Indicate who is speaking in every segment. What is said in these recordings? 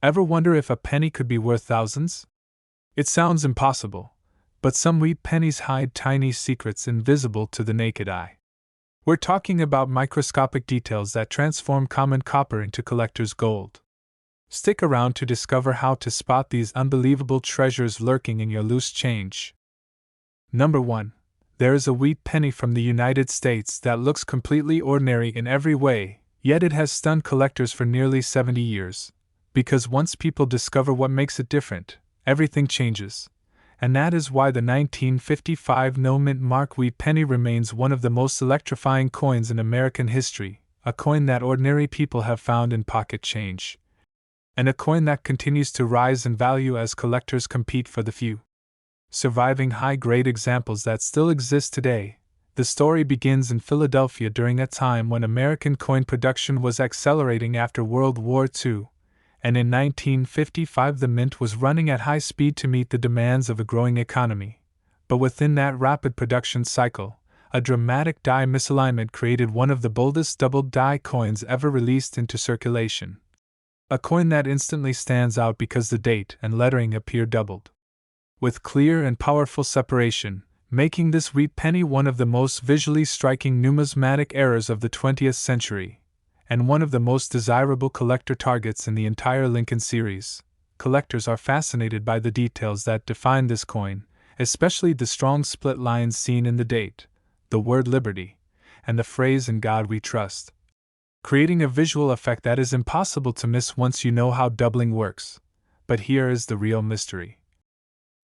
Speaker 1: Ever wonder if a penny could be worth thousands? It sounds impossible, but some wheat pennies hide tiny secrets invisible to the naked eye. We're talking about microscopic details that transform common copper into collector's gold. Stick around to discover how to spot these unbelievable treasures lurking in your loose change. Number 1. There is a wheat penny from the United States that looks completely ordinary in every way, yet it has stunned collectors for nearly 70 years. Because once people discover what makes it different, everything changes. And that is why the 1955 no-mint mark wheat penny remains one of the most electrifying coins in American history, a coin that ordinary people have found in pocket change. And a coin that continues to rise in value as collectors compete for the few surviving high-grade examples that still exist today. The story begins in Philadelphia during a time when American coin production was accelerating after World War II, and in 1955 the mint was running at high speed to meet the demands of a growing economy. But within that rapid production cycle, a dramatic die misalignment created one of the boldest double die coins ever released into circulation. A coin that instantly stands out because the date and lettering appear doubled, with clear and powerful separation, making this wheat penny one of the most visually striking numismatic errors of the 20th century, and one of the most desirable collector targets in the entire Lincoln series. Collectors are fascinated by the details that define this coin, especially the strong split lines seen in the date, the word liberty, and the phrase "In God We Trust," creating a visual effect that is impossible to miss once you know how doubling works. But here is the real mystery.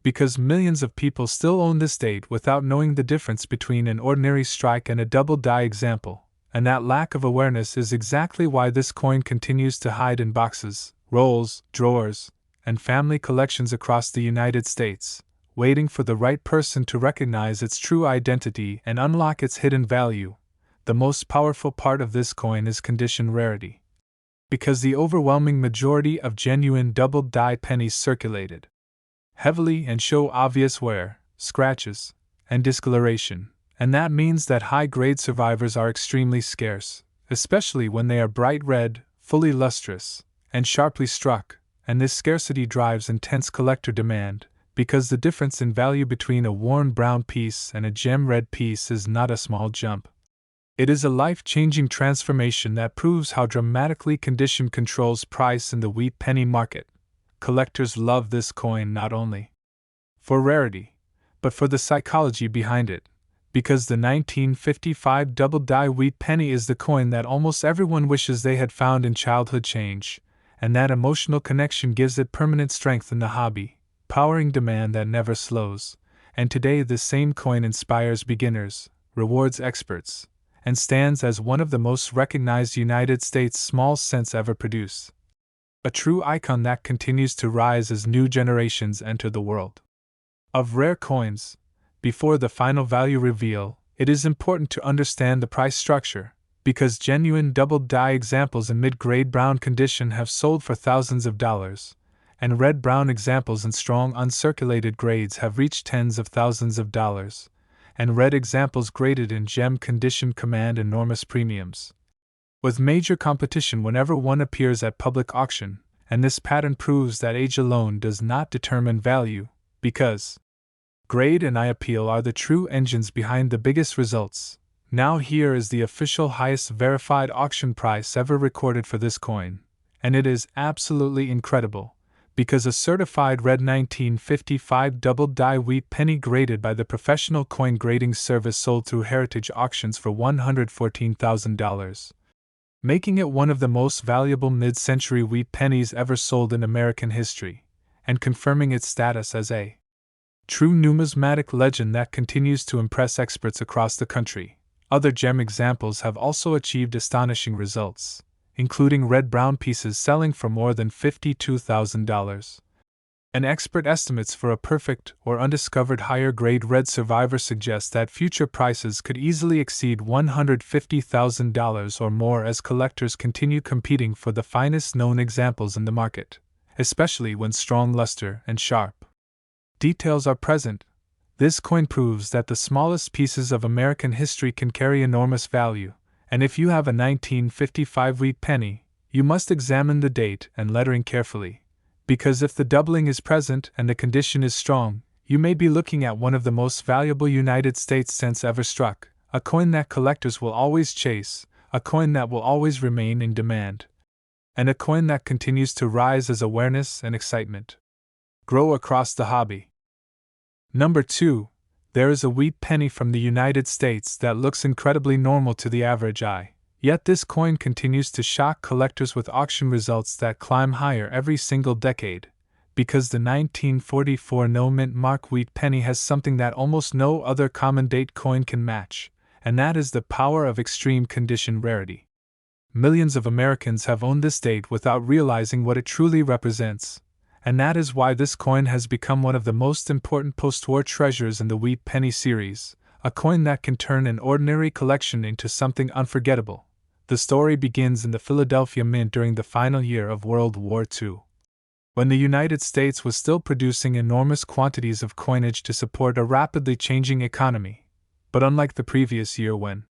Speaker 1: Because millions of people still own this date without knowing the difference between an ordinary strike and a double die example, and that lack of awareness is exactly why this coin continues to hide in boxes, rolls, drawers, and family collections across the United States, waiting for the right person to recognize its true identity and unlock its hidden value. The most powerful part of this coin is condition rarity. Because the overwhelming majority of genuine double die pennies circulated heavily and show obvious wear, scratches, and discoloration, and that means that high-grade survivors are extremely scarce, especially when they are bright red, fully lustrous, and sharply struck, and this scarcity drives intense collector demand, because the difference in value between a worn brown piece and a gem-red piece is not a small jump. It is a life-changing transformation that proves how dramatically condition controls price in the wheat penny market. Collectors love this coin not only for rarity, but for the psychology behind it, because the 1955 double die wheat penny is the coin that almost everyone wishes they had found in childhood change, and that emotional connection gives it permanent strength in the hobby, powering demand that never slows. And today this same coin inspires beginners, rewards experts, and stands as one of the most recognized United States small cents ever produced. A true icon that continues to rise as new generations enter the world of rare coins. Before the final value reveal, it is important to understand the price structure, because genuine double die examples in mid-grade brown condition have sold for thousands of dollars, and red-brown examples in strong uncirculated grades have reached tens of thousands of dollars, and red examples graded in gem condition command enormous premiums, with major competition whenever one appears at public auction. And this pattern proves that age alone does not determine value, because grade and eye appeal are the true engines behind the biggest results. Now here is the official highest verified auction price ever recorded for this coin, and it is absolutely incredible, because a certified red 1955 double die wheat penny graded by the Professional Coin Grading Service sold through Heritage Auctions for $114,000. Making it one of the most valuable mid-century wheat pennies ever sold in American history, and confirming its status as a true numismatic legend that continues to impress experts across the country. Other gem examples have also achieved astonishing results, including red-brown pieces selling for more than $52,000. And expert estimates for a perfect or undiscovered higher-grade red survivor suggest that future prices could easily exceed $150,000 or more as collectors continue competing for the finest known examples in the market, especially when strong luster and sharp details are present. This coin proves that the smallest pieces of American history can carry enormous value, and if you have a 1955 wheat penny, you must examine the date and lettering carefully, Because if the doubling is present and the condition is strong, you may be looking at one of the most valuable United States cents ever struck, a coin that collectors will always chase, a coin that will always remain in demand, and a coin that continues to rise as awareness and excitement grow across the hobby. Number 2. There is a wheat penny from the United States that looks incredibly normal to the average eye, yet this coin continues to shock collectors with auction results that climb higher every single decade, because the 1944 no-mint mark wheat penny has something that almost no other common date coin can match, and that is the power of extreme condition rarity. Millions of Americans have owned this date without realizing what it truly represents, and that is why this coin has become one of the most important post-war treasures in the wheat penny series, a coin that can turn an ordinary collection into something unforgettable. The story begins in the Philadelphia Mint during the final year of World War II, when the United States was still producing enormous quantities of coinage to support a rapidly changing economy. But unlike the previous year when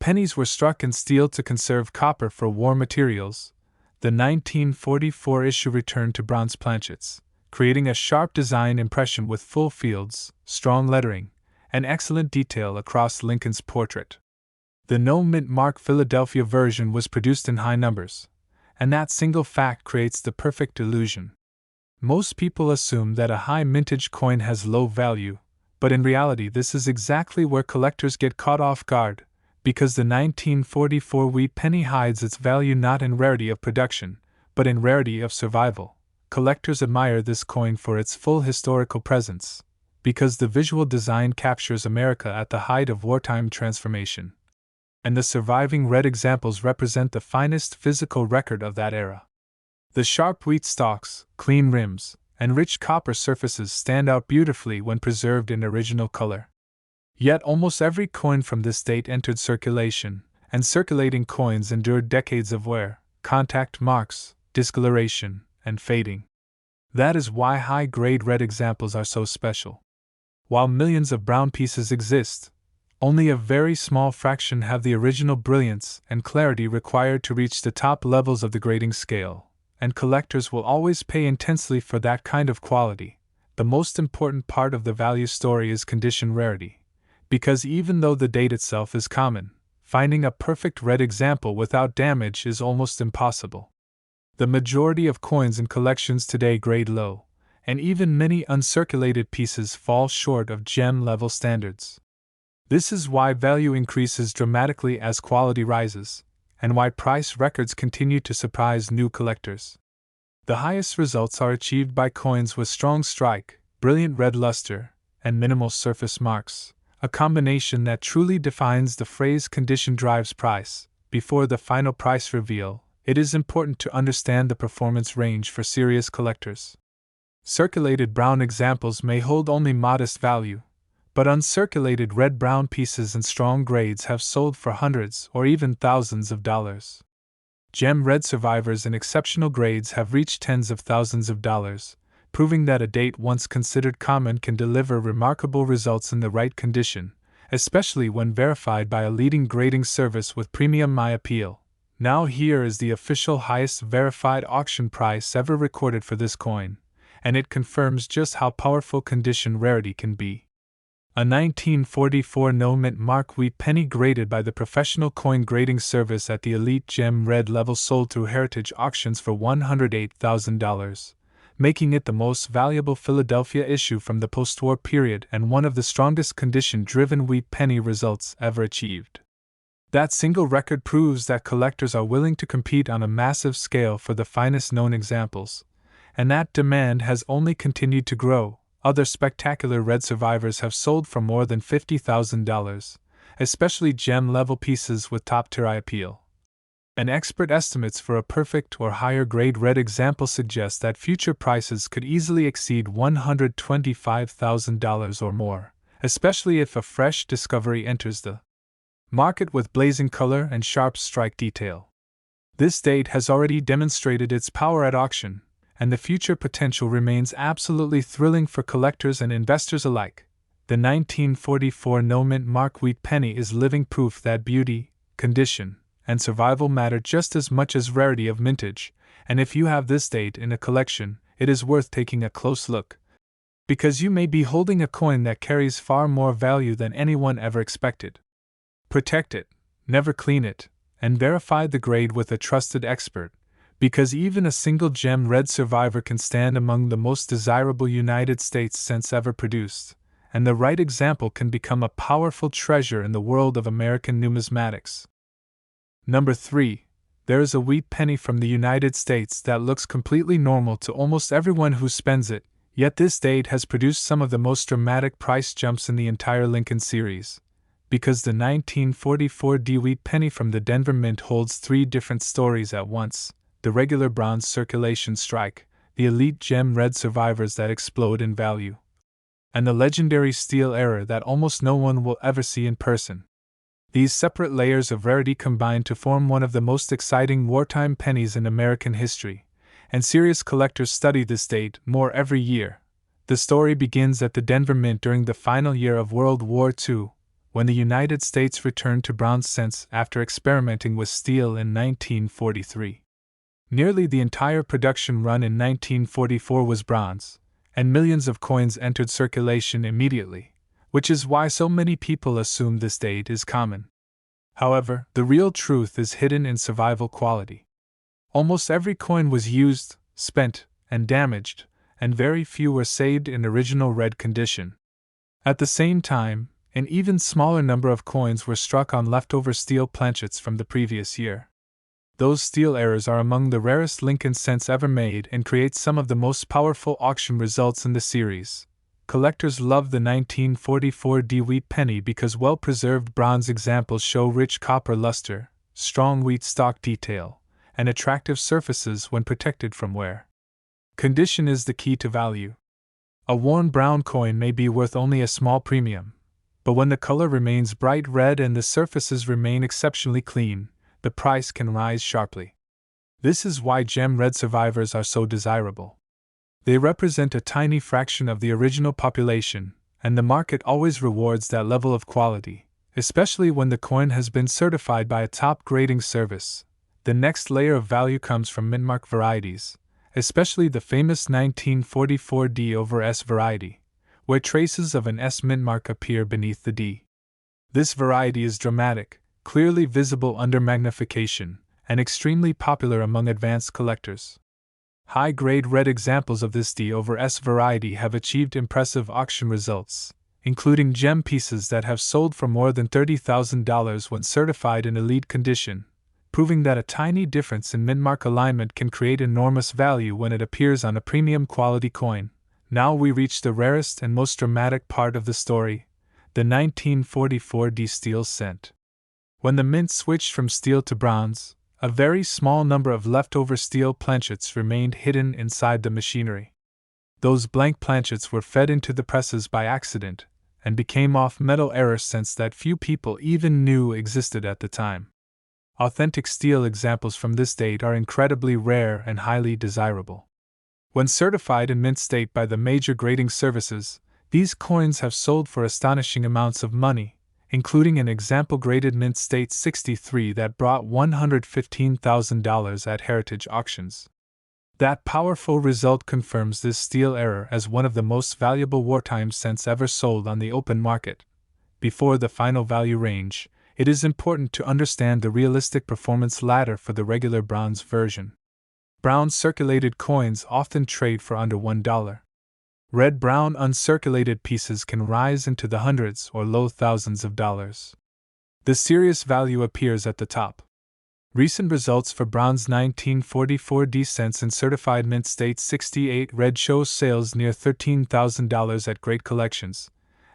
Speaker 1: pennies were struck in steel to conserve copper for war materials, the 1944 issue returned to bronze planchets, creating a sharp design impression with full fields, strong lettering, and excellent detail across Lincoln's portrait. The no-mint mark Philadelphia version was produced in high numbers, and that single fact creates the perfect illusion. Most people assume that a high mintage coin has low value, but in reality this is exactly where collectors get caught off guard, because the 1944 wheat penny hides its value not in rarity of production, but in rarity of survival. Collectors admire this coin for its full historical presence, because the visual design captures America at the height of wartime transformation, and the surviving red examples represent the finest physical record of that era. The sharp wheat stalks, clean rims, and rich copper surfaces stand out beautifully when preserved in original color. Yet almost every coin from this date entered circulation, and circulating coins endured decades of wear, contact marks, discoloration, and fading. That is why high-grade red examples are so special. While millions of brown pieces exist, only a very small fraction have the original brilliance and clarity required to reach the top levels of the grading scale, and collectors will always pay intensely for that kind of quality. The most important part of the value story is condition rarity, because even though the date itself is common, finding a perfect red example without damage is almost impossible. The majority of coins in collections today grade low, and even many uncirculated pieces fall short of gem-level standards. This is why value increases dramatically as quality rises, and why price records continue to surprise new collectors. The highest results are achieved by coins with strong strike, brilliant red luster, and minimal surface marks, a combination that truly defines the phrase "condition drives price." Before the final price reveal, it is important to understand the performance range for serious collectors. Circulated brown examples may hold only modest value, but uncirculated red-brown pieces in strong grades have sold for hundreds or even thousands of dollars. Gem red survivors in exceptional grades have reached tens of thousands of dollars, proving that a date once considered common can deliver remarkable results in the right condition, especially when verified by a leading grading service with premium My Appeal. Now here is the official highest verified auction price ever recorded for this coin, and it confirms just how powerful condition rarity can be. A 1944 no-mint mark wheat penny graded by the professional coin grading service at the elite gem red level sold through heritage auctions for $108,000. Making it the most valuable Philadelphia issue from the post-war period and one of the strongest condition-driven wheat penny results ever achieved. That single record proves that collectors are willing to compete on a massive scale for the finest known examples, and that demand has only continued to grow. Other spectacular red survivors have sold for more than $50,000, especially gem-level pieces with top-tier eye appeal. And expert estimates for a perfect or higher-grade red example suggest that future prices could easily exceed $125,000 or more, especially if a fresh discovery enters the market with blazing color and sharp strike detail. This date has already demonstrated its power at auction, and the future potential remains absolutely thrilling for collectors and investors alike. The 1944 no-mint mark wheat penny is living proof that beauty, condition, and survival matter just as much as rarity of mintage, and if you have this date in a collection, it is worth taking a close look, because you may be holding a coin that carries far more value than anyone ever expected. Protect it, never clean it, and verify the grade with a trusted expert, because even a single gem red survivor can stand among the most desirable United States cents ever produced, and the right example can become a powerful treasure in the world of American numismatics. Number 3. There is a wheat penny from the United States that looks completely normal to almost everyone who spends it, yet this date has produced some of the most dramatic price jumps in the entire Lincoln series, because the 1944 D wheat penny from the Denver Mint holds 3 different stories at once: the regular bronze circulation strike, the elite gem red survivors that explode in value, and the legendary steel era that almost no one will ever see in person. These separate layers of rarity combine to form one of the most exciting wartime pennies in American history, and serious collectors study this date more every year. The story begins at the Denver Mint during the final year of World War II, when the United States returned to bronze cents after experimenting with steel in 1943. Nearly the entire production run in 1944 was bronze, and millions of coins entered circulation immediately, which is why so many people assume this date is common. However, the real truth is hidden in survival quality. Almost every coin was used, spent, and damaged, and very few were saved in original red condition. At the same time, an even smaller number of coins were struck on leftover steel planchets from the previous year. Those steel errors are among the rarest Lincoln cents ever made and create some of the most powerful auction results in the series. Collectors love the 1944 D wheat penny because well-preserved bronze examples show rich copper luster, strong wheat stock detail, and attractive surfaces when protected from wear. Condition is the key to value. A worn brown coin may be worth only a small premium, but when the color remains bright red and the surfaces remain exceptionally clean, the price can rise sharply. This is why gem red survivors are so desirable. They represent a tiny fraction of the original population, and the market always rewards that level of quality, especially when the coin has been certified by a top grading service. The next layer of value comes from mintmark varieties, especially the famous 1944 D over S variety, where traces of an S mintmark appear beneath the D. This variety is dramatic, clearly visible under magnification, and extremely popular among advanced collectors. High-grade red examples of this D over S variety have achieved impressive auction results, including gem pieces that have sold for more than $30,000 when certified in elite condition, proving that a tiny difference in mintmark alignment can create enormous value when it appears on a premium quality coin. Now we reach the rarest and most dramatic part of the story, the 1944 D steel cent. When the mint switched from steel to bronze, a very small number of leftover steel planchets remained hidden inside the machinery. Those blank planchets were fed into the presses by accident, and became off-metal error cents that few people even knew existed at the time. Authentic steel examples from this date are incredibly rare and highly desirable. When certified in mint state by the major grading services, these coins have sold for astonishing amounts of money, including an example graded mint state 63 that brought $115,000 at heritage auctions. That powerful result confirms this steel error as one of the most valuable wartime cents ever sold on the open market. Before the final value range, it is important to understand the realistic performance ladder for the regular bronze version. Brown circulated coins often trade for under $1. Red-brown uncirculated pieces can rise into the hundreds or low thousands of dollars. The serious value appears at the top. Recent results for bronze 1944 D cents in certified mint state 68 red show sales near $13,000 at great collections,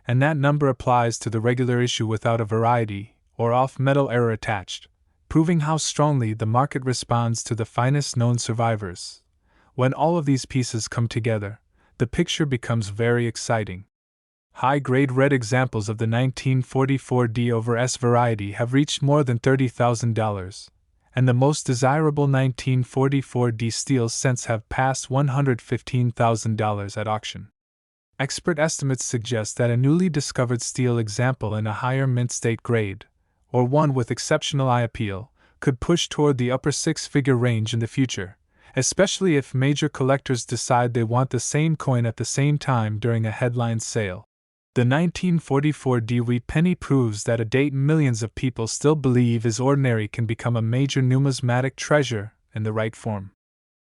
Speaker 1: and that number applies to the regular issue without a variety or off-metal error attached, proving how strongly the market responds to the finest known survivors. When all of these pieces come together, the picture becomes very exciting. High-grade red examples of the 1944 D over S variety have reached more than $30,000, and the most desirable 1944 D steel cents have passed $115,000 at auction. Expert estimates suggest that a newly discovered steel example in a higher mint state grade, or one with exceptional eye appeal, could push toward the upper six-figure range in the future, especially if major collectors decide they want the same coin at the same time during a headline sale. The 1944 Dewey penny proves that a date millions of people still believe is ordinary can become a major numismatic treasure in the right form.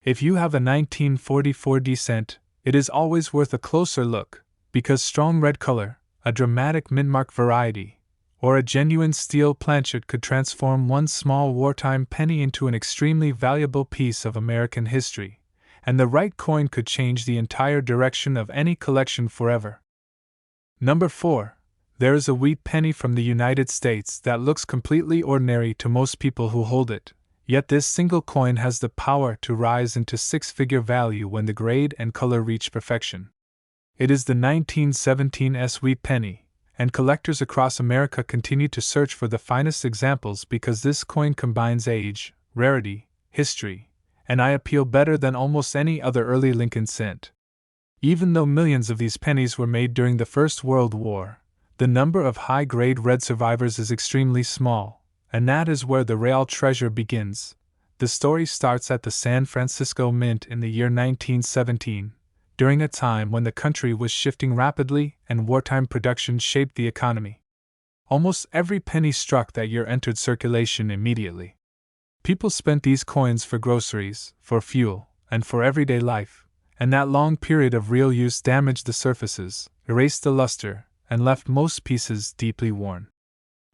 Speaker 1: If you have a 1944 D cent, it is always worth a closer look, because strong red color, a dramatic mintmark variety, or a genuine steel planchet could transform one small wartime penny into an extremely valuable piece of American history, and the right coin could change the entire direction of any collection forever. Number 4. There is a wheat penny from the United States that looks completely ordinary to most people who hold it, yet this single coin has the power to rise into six-figure value when the grade and color reach perfection. It is the 1917 wheat penny, and collectors across America continue to search for the finest examples because this coin combines age, rarity, history, and eye appeal better than almost any other early Lincoln cent. Even though millions of these pennies were made during the First World War, the number of high-grade red survivors is extremely small, and that is where the real treasure begins. The story starts at the San Francisco Mint in the year 1917, during a time when the country was shifting rapidly and wartime production shaped the economy. Almost every penny struck that year entered circulation immediately. People spent these coins for groceries, for fuel, and for everyday life, and that long period of real use damaged the surfaces, erased the luster, and left most pieces deeply worn.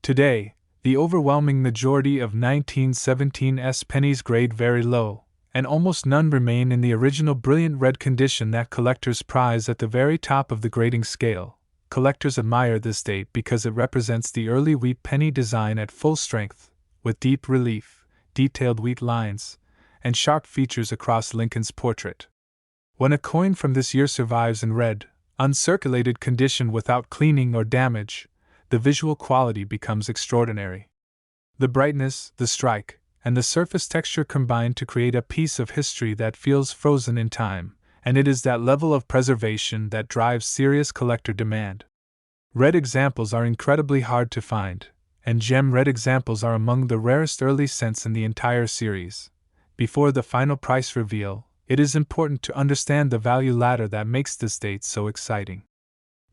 Speaker 1: Today, the overwhelming majority of 1917's pennies grade very low, and almost none remain in the original brilliant red condition that collectors prize at the very top of the grading scale. Collectors admire this date because it represents the early wheat penny design at full strength, with deep relief, detailed wheat lines, and sharp features across Lincoln's portrait. When a coin from this year survives in red, uncirculated condition without cleaning or damage, the visual quality becomes extraordinary. The brightness, the strike, and the surface texture combine to create a piece of history that feels frozen in time, and it is that level of preservation that drives serious collector demand. Red examples are incredibly hard to find, and gem red examples are among the rarest early cents in the entire series. Before the final price reveal, it is important to understand the value ladder that makes this date so exciting.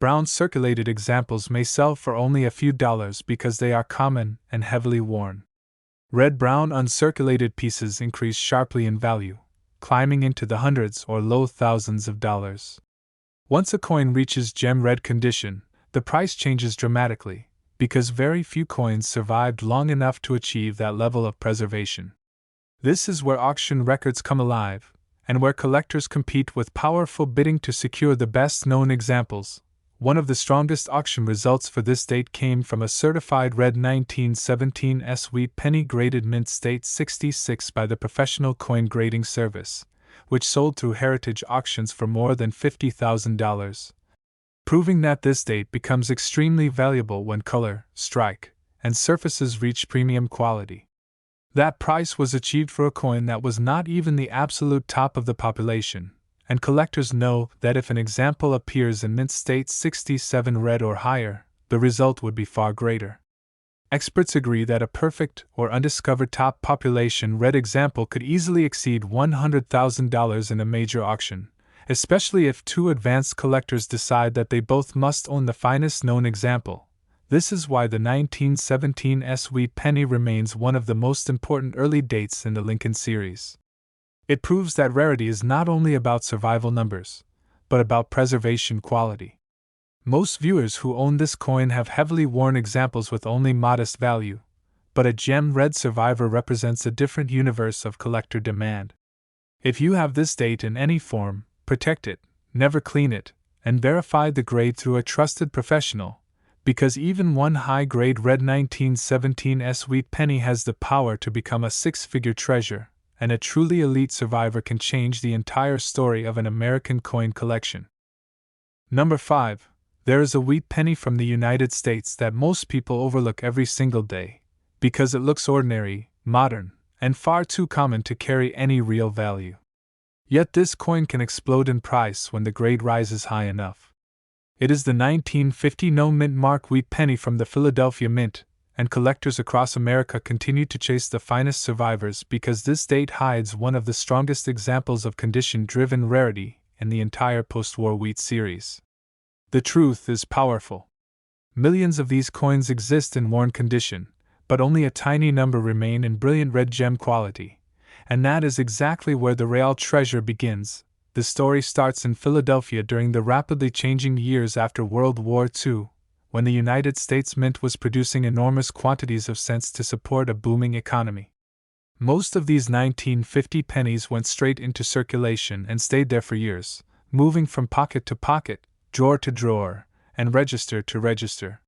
Speaker 1: Brown circulated examples may sell for only a few dollars because they are common and heavily worn. Red-brown uncirculated pieces increase sharply in value, climbing into the hundreds or low thousands of dollars. Once a coin reaches gem red condition, the price changes dramatically, because very few coins survived long enough to achieve that level of preservation. This is where auction records come alive, and where collectors compete with powerful bidding to secure the best-known examples. One of the strongest auction results for this date came from a certified red 1917 wheat penny graded mint state 66 by the Professional Coin Grading Service, which sold through heritage auctions for more than $50,000, proving that this date becomes extremely valuable when color, strike, and surfaces reach premium quality. That price was achieved for a coin that was not even the absolute top of the population, and collectors know that if an example appears in mint state 67 red or higher, the result would be far greater. Experts agree that a perfect or undiscovered top population red example could easily exceed $100,000 in a major auction, especially if two advanced collectors decide that they both must own the finest known example. This is why the 1917 wheat penny remains one of the most important early dates in the Lincoln series. It proves that rarity is not only about survival numbers, but about preservation quality. Most viewers who own this coin have heavily worn examples with only modest value, but a gem red survivor represents a different universe of collector demand. If you have this date in any form, protect it, never clean it, and verify the grade through a trusted professional, because even one high-grade red 1917 wheat penny has the power to become a six-figure treasure, and a truly elite survivor can change the entire story of an American coin collection. Number 5. There is a wheat penny from the United States that most people overlook every single day, because it looks ordinary, modern, and far too common to carry any real value. Yet this coin can explode in price when the grade rises high enough. It is the 1950 no mint mark wheat penny from the Philadelphia Mint, and collectors across America continue to chase the finest survivors because this date hides one of the strongest examples of condition-driven rarity in the entire post-war wheat series. The truth is powerful. Millions of these coins exist in worn condition, but only a tiny number remain in brilliant red gem quality. And that is exactly where the real treasure begins. The story starts in Philadelphia during the rapidly changing years after World War II, when the United States Mint was producing enormous quantities of cents to support a booming economy. Most of these 1950 pennies went straight into circulation and stayed there for years, moving from pocket to pocket, drawer to drawer, and register to register.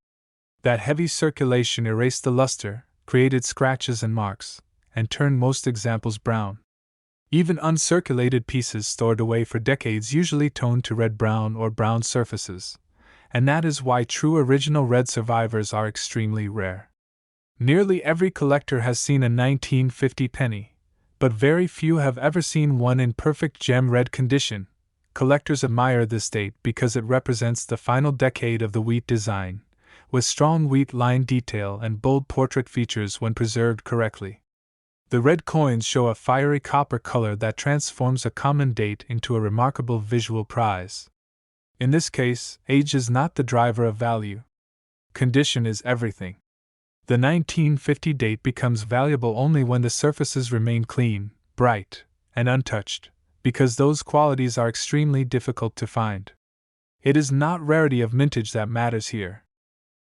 Speaker 1: That heavy circulation erased the luster, created scratches and marks, and turned most examples brown. Even uncirculated pieces stored away for decades usually toned to red-brown or brown surfaces, and that is why true original red survivors are extremely rare. Nearly every collector has seen a 1950 penny, but very few have ever seen one in perfect gem red condition. Collectors admire this date because it represents the final decade of the wheat design, with strong wheat line detail and bold portrait features when preserved correctly. The red coins show a fiery copper color that transforms a common date into a remarkable visual prize. In this case, age is not the driver of value. Condition is everything. The 1950 date becomes valuable only when the surfaces remain clean, bright, and untouched, because those qualities are extremely difficult to find. It is not rarity of mintage that matters here.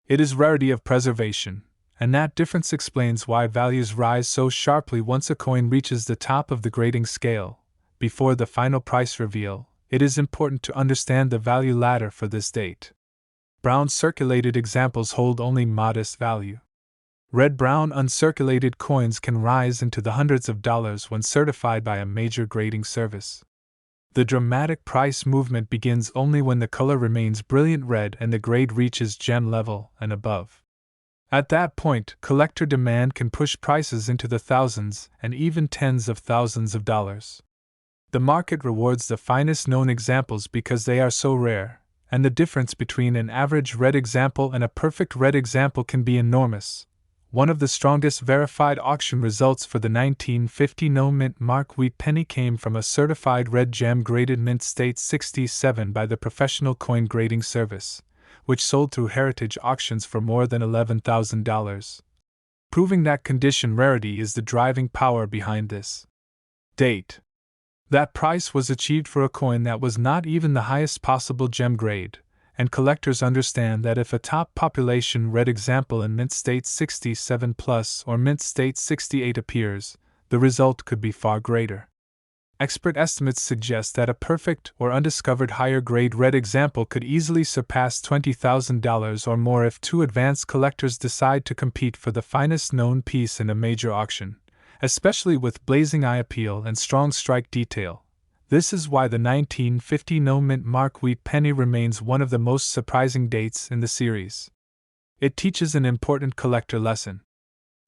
Speaker 1: It is rarity of preservation, and that difference explains why values rise so sharply once a coin reaches the top of the grading scale. Before the final price reveal, it is important to understand the value ladder for this date. Brown circulated examples hold only modest value. Red-brown uncirculated coins can rise into the hundreds of dollars when certified by a major grading service. The dramatic price movement begins only when the color remains brilliant red and the grade reaches gem level and above. At that point, collector demand can push prices into the thousands and even tens of thousands of dollars. The market rewards the finest known examples because they are so rare, and the difference between an average red example and a perfect red example can be enormous. One of the strongest verified auction results for the 1950 no mint mark wheat penny came from a certified red gem graded mint state 67 by the Professional Coin Grading Service, which sold through heritage auctions for more than $11,000. Proving that condition rarity is the driving power behind this date. That price was achieved for a coin that was not even the highest possible gem grade, and collectors understand that if a top population red example in mint state 67 plus or mint state 68 appears, the result could be far greater. Expert estimates suggest that a perfect or undiscovered higher grade red example could easily surpass $20,000 or more if two advanced collectors decide to compete for the finest known piece in a major auction, especially with blazing eye appeal and strong strike detail. This is why the 1950 no mint mark wheat penny remains one of the most surprising dates in the series. It teaches an important collector lesson.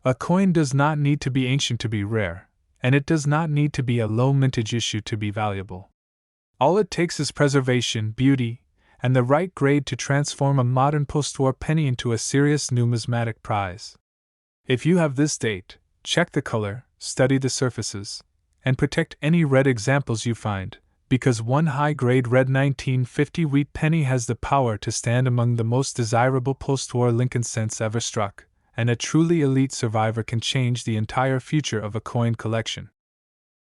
Speaker 1: A coin does not need to be ancient to be rare, and it does not need to be a low mintage issue to be valuable. All it takes is preservation, beauty, and the right grade to transform a modern post-war penny into a serious numismatic prize. If you have this date, check the color, study the surfaces, and protect any red examples you find, because one high-grade red 1950 wheat penny has the power to stand among the most desirable post-war Lincoln cents ever struck, and a truly elite survivor can change the entire future of a coin collection.